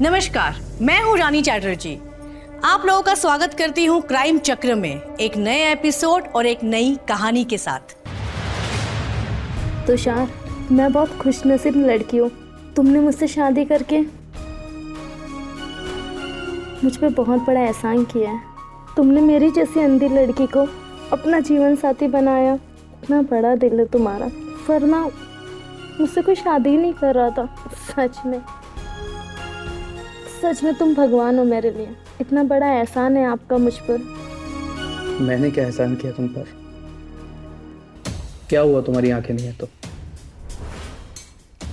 नमस्कार, मैं हूँ रानी चैटर्जी। आप लोगों का स्वागत करती हूँ क्राइम चक्र में एक नए एपिसोड और एक नई कहानी के साथ। तुषार, मैं बहुत खुशनसीब लड़की हूँ। तुमने मुझसे शादी करके मुझ पे बहुत बड़ा एहसान किया है। तुमने मेरी जैसी अंधी लड़की को अपना जीवन साथी बनाया। इतना बड़ा दिल है तुम्हारा, वरना मुझसे कोई शादी ही नहीं कर रहा था। सच में तुम भगवान हो मेरे लिए। इतना बड़ा एहसान है आपका मुझ पर। मैंने क्या एहसान किया तुम पर? क्या हुआ तुम्हारी आंखें नहीं है तो?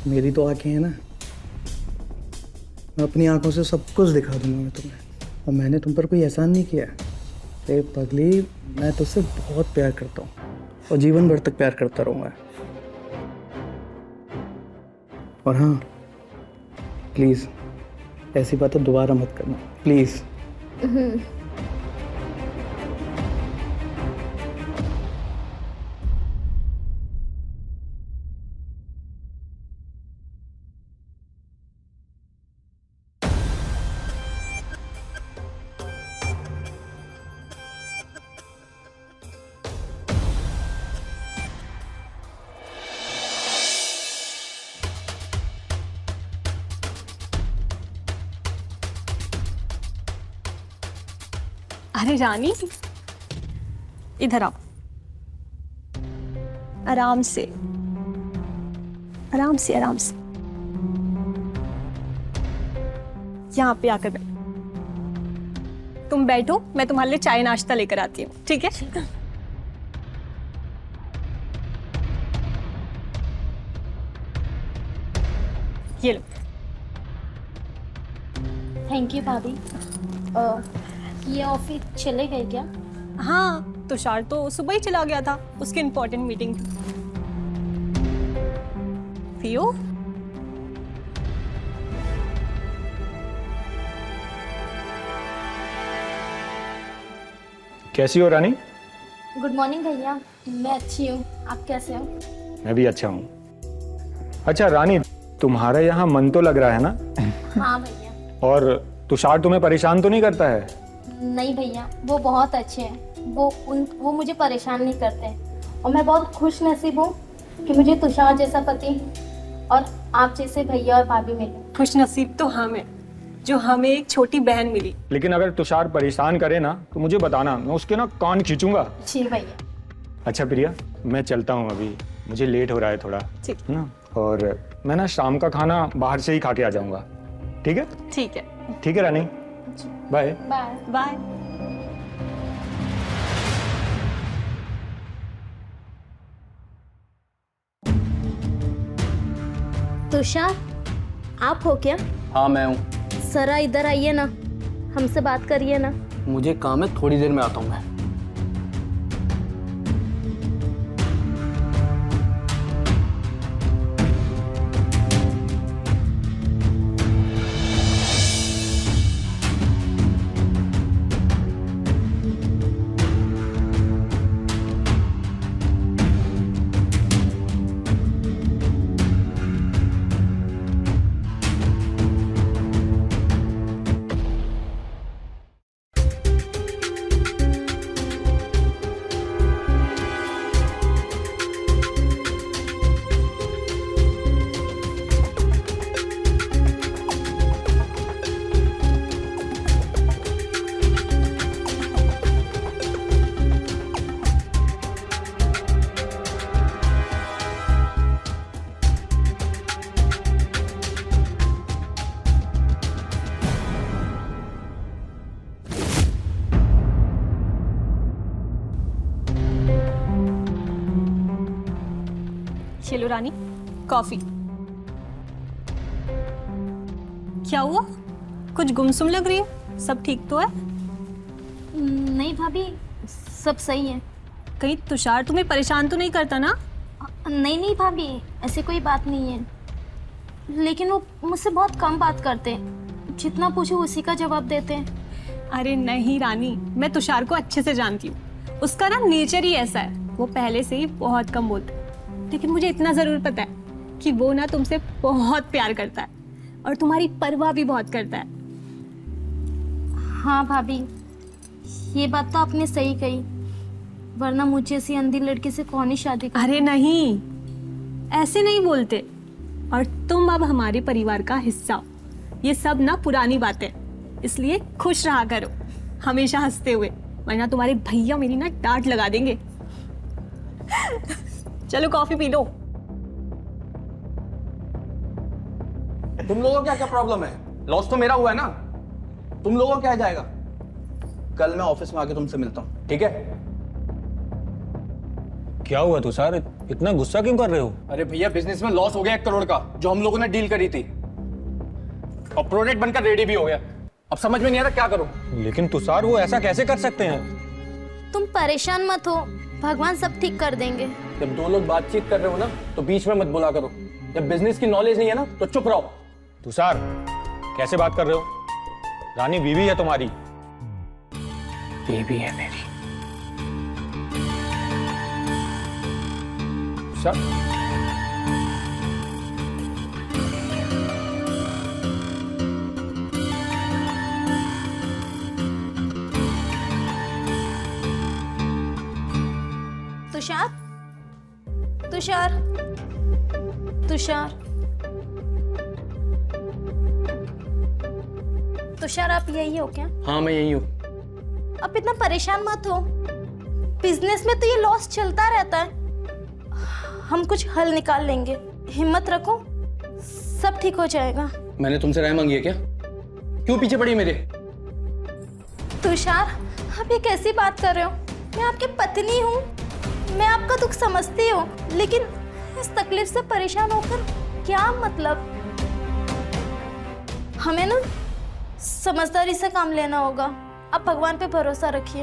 मेरी तो आंखें हैं ना। मैं अपनी आंखों से सब कुछ दिखा दूंगा मैं तुम्हें। और मैंने तुम पर कोई एहसान नहीं किया। अरे पगली, मैं तुझसे बहुत प्यार करता हूँ और जीवन भर तक प्यार करता रहूँगा। और हाँ, प्लीज़ ऐसी बातें दोबारा मत करना, प्लीज़। अरे रानी, इधर आओ। आराम से आराम से आराम से यहाँ पे आकर बैठो। तुम बैठो, मैं तुम्हारे लिए चाय नाश्ता लेकर आती हूँ, ठीक है? ये लो। थैंक यू भाभी। ये ऑफिस चले गए क्या? हाँ, तुषार तो सुबह ही चला गया था, उसकी इम्पोर्टेंट मीटिंग थी। पियो। कैसी हो रानी? गुड मॉर्निंग भैया। मैं अच्छी हूँ, आप कैसे हो? मैं भी अच्छा हूँ। अच्छा रानी, तुम्हारा यहाँ मन तो लग रहा है ना? हाँ भैया। और तुषार तुम्हें परेशान तो नहीं करता है? नहीं भैया, वो बहुत अच्छे हैं। वो मुझे परेशान नहीं करते और मैं बहुत खुश नसीब हूँ कि मुझे तुषार जैसा पति और आप जैसे भैया और भाभी मिले। खुश नसीब तो हम हैं जो हमें एक छोटी बहन मिली। लेकिन अगर तुषार परेशान करे ना तो मुझे बताना, मैं उसके ना कान खींचूंगा। जी भैया। अच्छा प्रिया, मैं चलता हूँ अभी, मुझे लेट हो रहा है थोड़ा, ठीक है ना? और मैं ना शाम का खाना बाहर से ही खा के आ जाऊंगा, ठीक है? ठीक है। ठीक है रानी, बाय बाय बाय। तुषार, आप हो क्या? हाँ मैं हूँ। जरा इधर आइए ना, हमसे बात करिए ना। मुझे काम है, थोड़ी देर में आता हूँ मैं। चलो रानी, कॉफी। क्या हुआ? कुछ गुमसुम लग रही है। सब ठीक तो है? नहीं भाभी, सब सही है। कहीं तुषार तुम्हें परेशान तो नहीं करता ना? नहीं भाभी, ऐसी कोई बात नहीं है। लेकिन वो मुझसे बहुत कम बात करते हैं, जितना पूछो उसी का जवाब देते हैं। अरे नहीं रानी, मैं तुषार को अच्छे से जानती हूँ। उसका ना नेचर ही ऐसा है, वो पहले से ही बहुत कम बोलता है। लेकिन मुझे इतना ज़रूर पता है कि वो ना तुमसे बहुत प्यार करता है। और तुम्हारी परवाह भी बहुत करता है। हाँ भाभी, ये बात तो आपने सही कही, वरना मुझे ऐसी अंधी लड़की से कौन ही शादी कर। अरे नहीं, ऐसे नहीं बोलते। और तुम अब हमारे परिवार का हिस्सा हो। ये सब ना पुरानी बातें, इसलिए खुश रहा करो, हमेशा हंसते हुए, वरना तुम्हारे भैया मेरी ना डांट लगा देंगे। चलो कॉफी पी लो। तुम लोगों का क्या प्रॉब्लम है? लॉस तो मेरा हुआ है ना, तुम लोगों को क्या जाएगा? कल मैं ऑफिस में आके तुमसे मिलता हूँ, ठीक है? क्या हुआ तुषार, इतना गुस्सा क्यों कर रहे हो? अरे भैया, बिजनेस में लॉस हो गया 1 करोड़ का, जो हम लोगों ने डील करी थी, और प्रोडक्ट बनकर रेडी भी हो गया। अब समझ में नहीं आ रहा क्या करूं। लेकिन तुषार, वो ऐसा कैसे कर सकते हैं? तुम परेशान मत हो, भगवान सब ठीक कर देंगे। जब 2 लोग बातचीत कर रहे हो ना, तो बीच में मत बोला करो। जब बिजनेस की नॉलेज नहीं है ना, तो चुप रहो। तुषार, कैसे बात कर रहे हो? रानी बीवी है तुम्हारी। बीवी है मेरी। तुषार, तुषार, तुषार, तुषार, तुषार, आप यही हो क्या? हाँ, मैं यही हूँ। आप इतना परेशान मत हो, बिजनेस में तो ये लॉस चलता रहता है, हम कुछ हल निकाल लेंगे, हिम्मत रखो, सब ठीक हो जाएगा। मैंने तुमसे राय मांगी है क्या? क्यों पीछे पड़ी मेरे? तुषार, आप ये कैसी बात कर रहे हो? मैं आपकी पत्नी हूँ, मैं आपका दुख समझती हूँ, लेकिन इस तकलीफ से परेशान होकर क्या मतलब? हमें ना समझदारी से काम लेना होगा। आप भगवान पे भरोसा रखिए।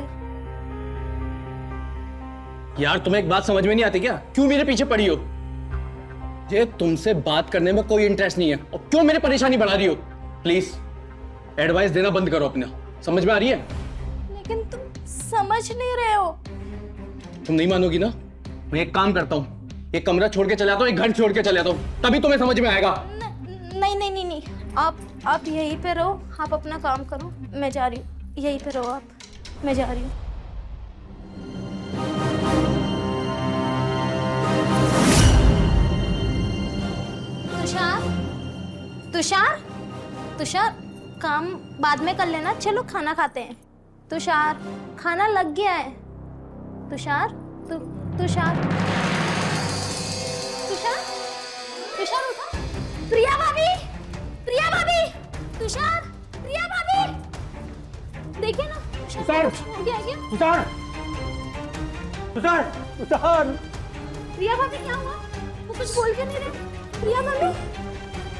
यार, तुम्हें एक बात समझ में नहीं आती क्या? क्यों मेरे पीछे पड़ी हो? ये तुमसे बात करने में कोई इंटरेस्ट नहीं है, और क्यों मेरी परेशानी बढ़ा रही हो? प्लीज एडवाइस देना बंद करो अपना। समझ में आ रही है? लेकिन तुम समझ नहीं रहे हो। तुम नहीं मानोगी ना, मैं एक काम करता हूँ, ये कमरा छोड़ के चले आता हूँ, एक घर छोड़ के चले आता हूँ, तभी तुम्हें समझ में आएगा। नहीं नहीं नहीं नहीं, आप यहीं पे रहो, आप अपना काम करो, मैं जा रही हूँ। यहीं पे रहो आप, मैं जा रही हूँ। तुषार, तुषार, तुषार, काम बाद में कर लेना, चलो खाना खाते हैं। तुषार, खाना लग गया है। तुषार, तुषार, तुषार, तुषार उठा। प्रिया भाभी, प्रिया भाभी, तुषार, प्रिया भाभी, देखिए ना, तुषार हो गया क्या? तुषार, तुषार, तुषार। प्रिया भाभी, क्या हुआ? वो कुछ बोल के नहीं रहे। प्रिया भाभी,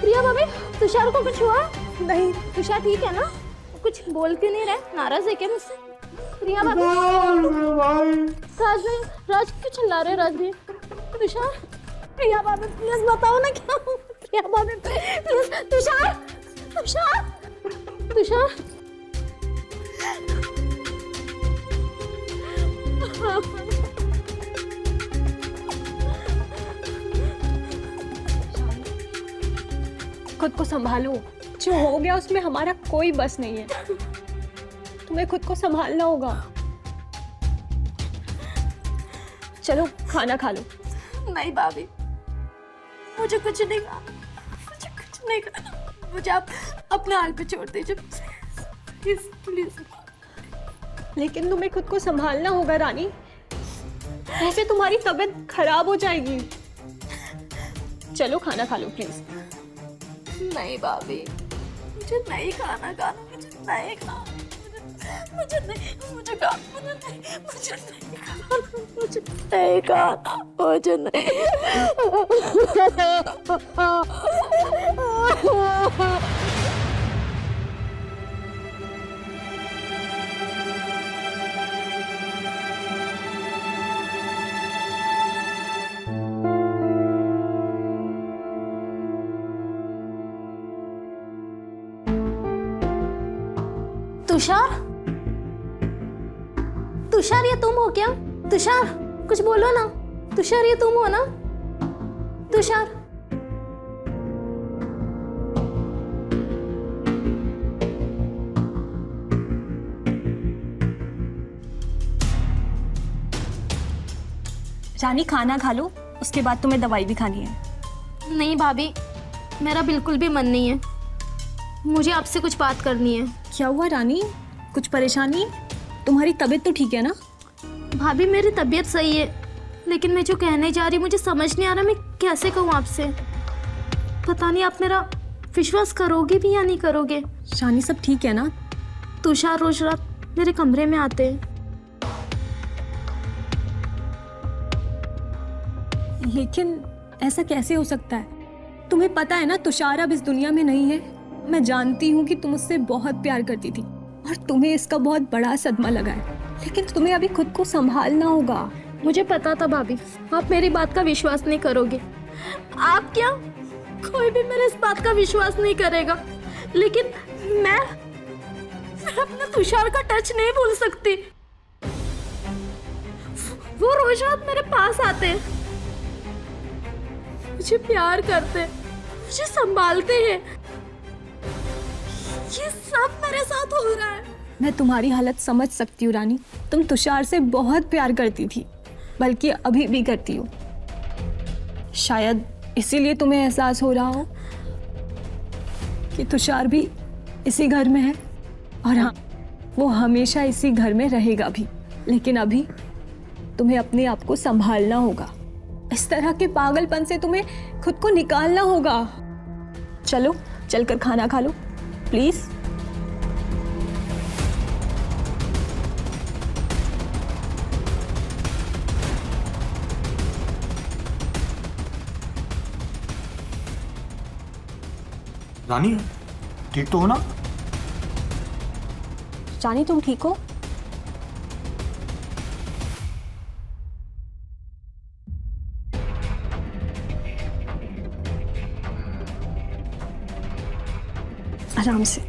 प्रिया भाभी, तुषार को कुछ हुआ? नहीं, तुषार ठीक है ना? वो कुछ बोल के नहीं रहे, नाराज है क्या मुझसे? प्रिया भाभी, राज भाई, राज क्यों चिल्ला रहे? राज भाई, तुषार, प्रिया भाभी प्लीज बताओ ना क्या हुआ? प्रिया भाभी प्लीज, तुषार, तुषार, तुषार, खुद को संभालो, जो हो गया उसमें हमारा कोई बस नहीं है, तुम्हें खुद को संभालना होगा। चलो खाना खा लो। नहीं भाभी, मुझे कुछ नहीं खाना, मुझे कुछ नहीं खाना, मुझे आप अपने हाल पे छोड़ दीजिए प्लीज, प्लीज। लेकिन तुम्हें खुद को संभालना होगा रानी, ऐसे तुम्हारी तबीयत खराब हो जाएगी। चलो खाना खा लो प्लीज। नहीं भाभी, मुझे नहीं खाना, मुझे नहीं खाना, मुझे नहीं, मुझे खाना, मुझे नहीं, मुझे नहीं खाना, मुझे नहीं खाना, मुझे नहीं। तुषार, तुषार, ये तुम हो क्या? तुषार, कुछ बोलो ना। तुषार, ये तुम हो ना? तुषार, जानी खाना खा लो, उसके बाद तुम्हें दवाई भी खानी है। नहीं भाभी, मेरा बिल्कुल भी मन नहीं है। मुझे आपसे कुछ बात करनी है। क्या हुआ रानी, कुछ परेशानी? तुम्हारी तबीयत तो ठीक है ना? भाभी मेरी तबीयत सही है, लेकिन मैं जो कहने जा रही मुझे समझ नहीं आ रहा मैं कैसे कहूँ आपसे। पता नहीं आप मेरा विश्वास करोगे भी या नहीं करोगे। रानी सब ठीक है ना? तुषार रोज रात मेरे कमरे में आते हैं। लेकिन ऐसा कैसे हो सकता है? तुम्हें पता है ना तुषार अब इस दुनिया में नहीं है। मैं जानती हूँ कि तुम उससे बहुत प्यार करती थी और तुम्हें इसका बहुत बड़ा सदमा लगा है, लेकिन तुम्हें अभी खुद को संभालना होगा। मुझे पता था भाभी, आप मेरी बात का विश्वास नहीं करोगे। आप क्या, कोई भी मेरे इस बात का विश्वास नहीं करेगा, लेकिन मैं अपने तुषार का टच नहीं भूल सकती। वो रोज रात मेरे पास आते हैं, मुझे प्यार करते हैं, मुझे संभालते हैं। ये सब मेरे साथ हो रहा है। मैं तुम्हारी हालत समझ सकती हूँ रानी। तुम तुषार से बहुत प्यार करती थी, बल्कि अभी भी करती हो। शायद इसीलिए तुम्हें एहसास हो रहा हो कि तुषार भी इसी घर में है, और हाँ, वो हमेशा इसी घर में रहेगा भी। लेकिन अभी तुम्हें अपने आप को संभालना होगा। इस तरह के पागलपन से तुम्हें खुद को निकालना होगा। चलो, चलकर खाना खा लो प्लीज। रानी ठीक तो हो ना? रानी तुम ठीक हो? आराम से।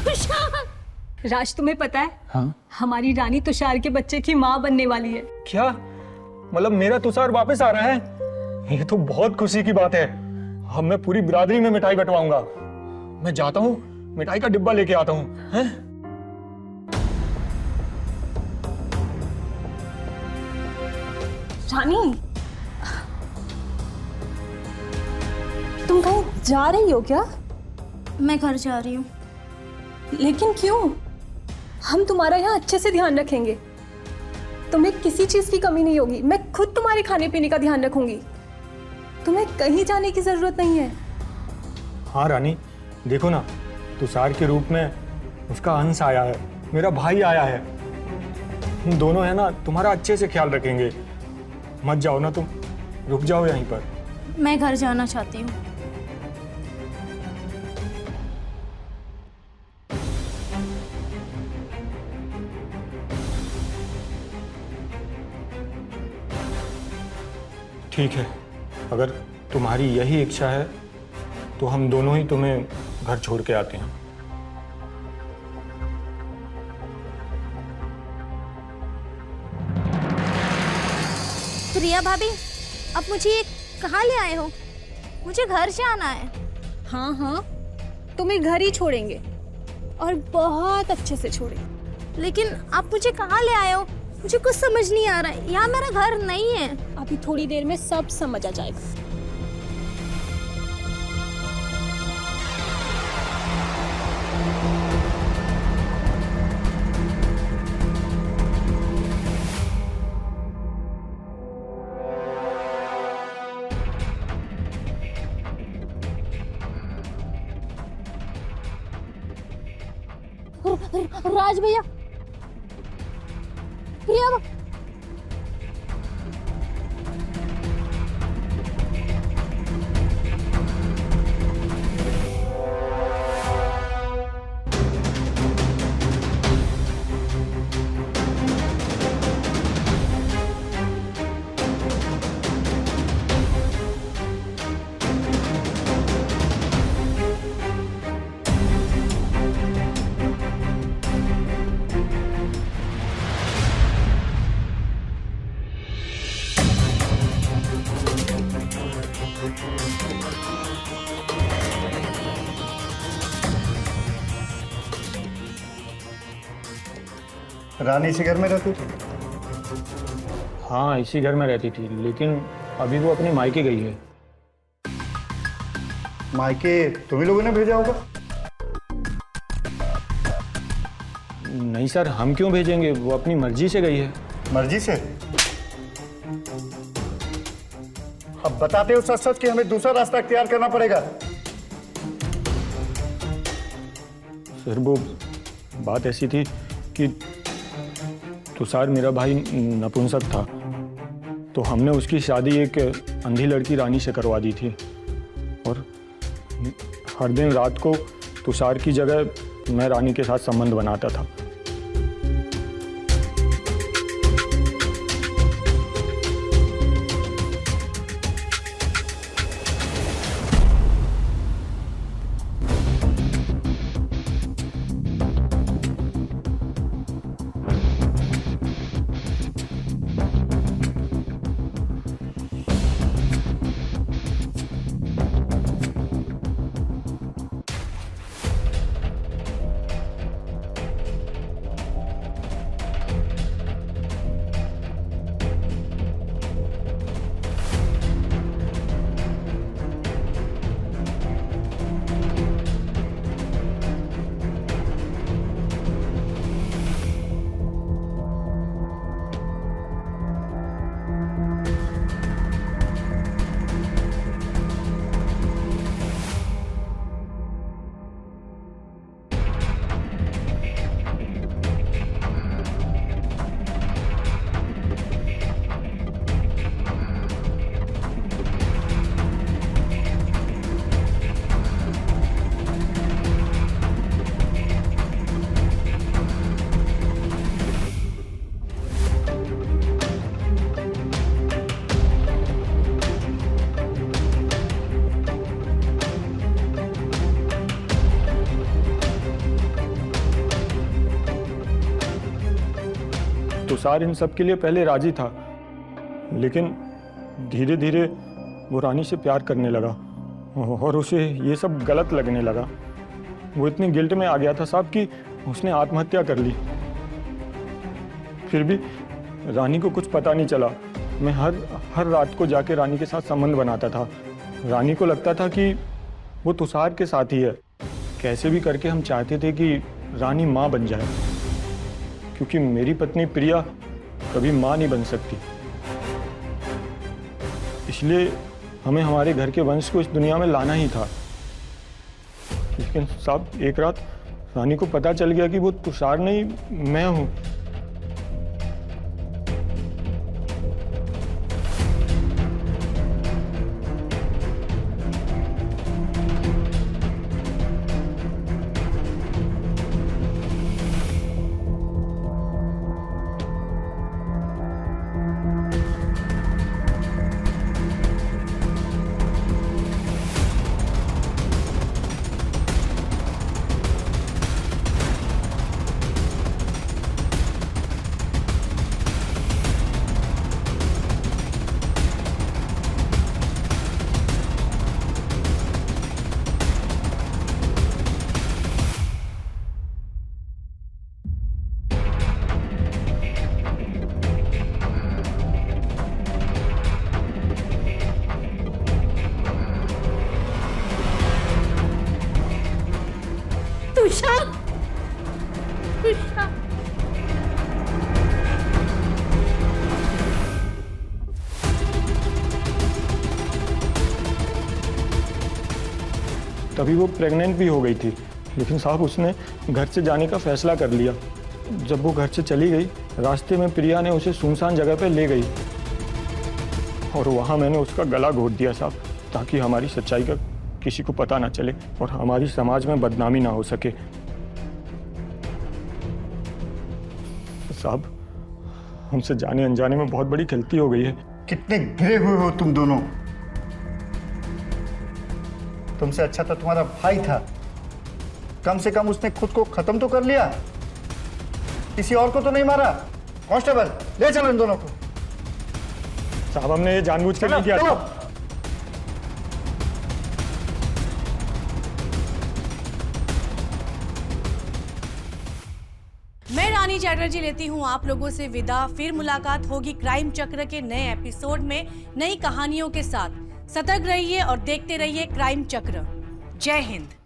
तुषार, राज तुम्हें पता है? हाँ? हमारी रानी तुषार के बच्चे की माँ बनने वाली है। क्या मतलब मेरा तुषार वापस आ रहा है? ये तो बहुत खुशी की बात है। अब मैं पूरी बिरादरी में मिठाई बंटवाऊंगा। मैं जाता हूँ, मिठाई का डिब्बा लेके आता हूँ। हैं? रानी, तुम कहीं जा रही हो क्या? मैं घर जा रही हूँ। लेकिन क्यों? हम तुम्हारा यहाँ अच्छे से ध्यान रखेंगे। तुम्हें किसी चीज की कमी नहीं होगी। मैं खुद तुम्हारे खाने पीने का ध्यान रखूंगी। तुम्हें कहीं जाने की जरूरत नहीं है। हाँ रानी, देखो ना, तुषार के रूप में उसका अंश आया है, मेरा भाई आया है। हम दोनों है ना, तुम्हारा अच्छे से ख्याल रखेंगे। मत जाओ ना तुम, रुक जाओ यहीं पर। मैं घर जाना चाहती हूँ। ठीक है, अगर तुम्हारी यही इच्छा है तो हम दोनों ही तुम्हें घर छोड़ के आते हैं। प्रिया भाभी, अब मुझे ये कहाँ ले आए हो? मुझे घर जाना है। हाँ हाँ, तुम्हें घर ही छोड़ेंगे और बहुत अच्छे से छोड़ेंगे। लेकिन आप मुझे कहाँ ले आए हो? मुझे कुछ समझ नहीं आ रहा है। यहाँ मेरा घर नहीं है। अभी थोड़ी देर में सब समझ आ जाएगा। राज भैया, प्रिया, रानी इसी घर में रहती थी? हाँ, इसी घर में रहती थी, लेकिन अभी वो अपने मायके गई है। मायके तुम्ही लोगों ने भेजा होगा? नहीं सर, हम क्यों भेजेंगे, वो अपनी मर्जी से गई है। मर्जी से? अब बताते हो सच सच कि हमें दूसरा रास्ता अख्तियार करना पड़ेगा। सर वो बात ऐसी थी कि तुषार मेरा भाई नपुंसक था, तो हमने उसकी शादी एक अंधी लड़की रानी से करवा दी थी, और हर दिन रात को तुषार की जगह मैं रानी के साथ संबंध बनाता था। तुषार इन सब के लिए पहले राजी था, लेकिन धीरे धीरे वो रानी से प्यार करने लगा और उसे ये सब गलत लगने लगा। वो इतनी गिल्ट में आ गया था साहब कि उसने आत्महत्या कर ली। फिर भी रानी को कुछ पता नहीं चला। मैं हर रात को जाके रानी के साथ संबंध बनाता था। रानी को लगता था कि वो तुषार के साथ ही है। कैसे भी करके हम चाहते थे कि रानी माँ बन जाए, क्योंकि मेरी पत्नी प्रिया कभी माँ नहीं बन सकती। इसलिए हमें हमारे घर के वंश को इस दुनिया में लाना ही था। लेकिन साहब एक रात रानी को पता चल गया कि वो तुषार नहीं, मैं हूं। तभी वो प्रेग्नेंट भी हो गई थी, लेकिन साहब उसने घर से जाने का फैसला कर लिया। जब वो घर से चली गई, रास्ते में प्रिया ने उसे सुनसान जगह पे ले गई और वहाँ मैंने उसका गला घोट दिया साहब, ताकि हमारी सच्चाई का किसी को पता ना चले और हमारी समाज में बदनामी ना हो सके। साहब, हमसे जाने अनजाने में बहुत बड़ी गलती हो गई है। कितने गिरे हुए हो तुम दोनों। तुमसे अच्छा तो तुम्हारा भाई था, कम से कम उसने खुद को खत्म तो कर लिया, किसी और को तो नहीं मारा। कांस्टेबल, ले चलो इन दोनों को। साहब, हमने ये जानबूझ कर नहीं किया चलो। था। मैं रानी चैटर्जी लेती हूँ आप लोगों से विदा। फिर मुलाकात होगी क्राइम चक्र के नए एपिसोड में नई कहानियों के साथ। सतर्क रहिए और देखते रहिए क्राइम चक्र। जय हिंद।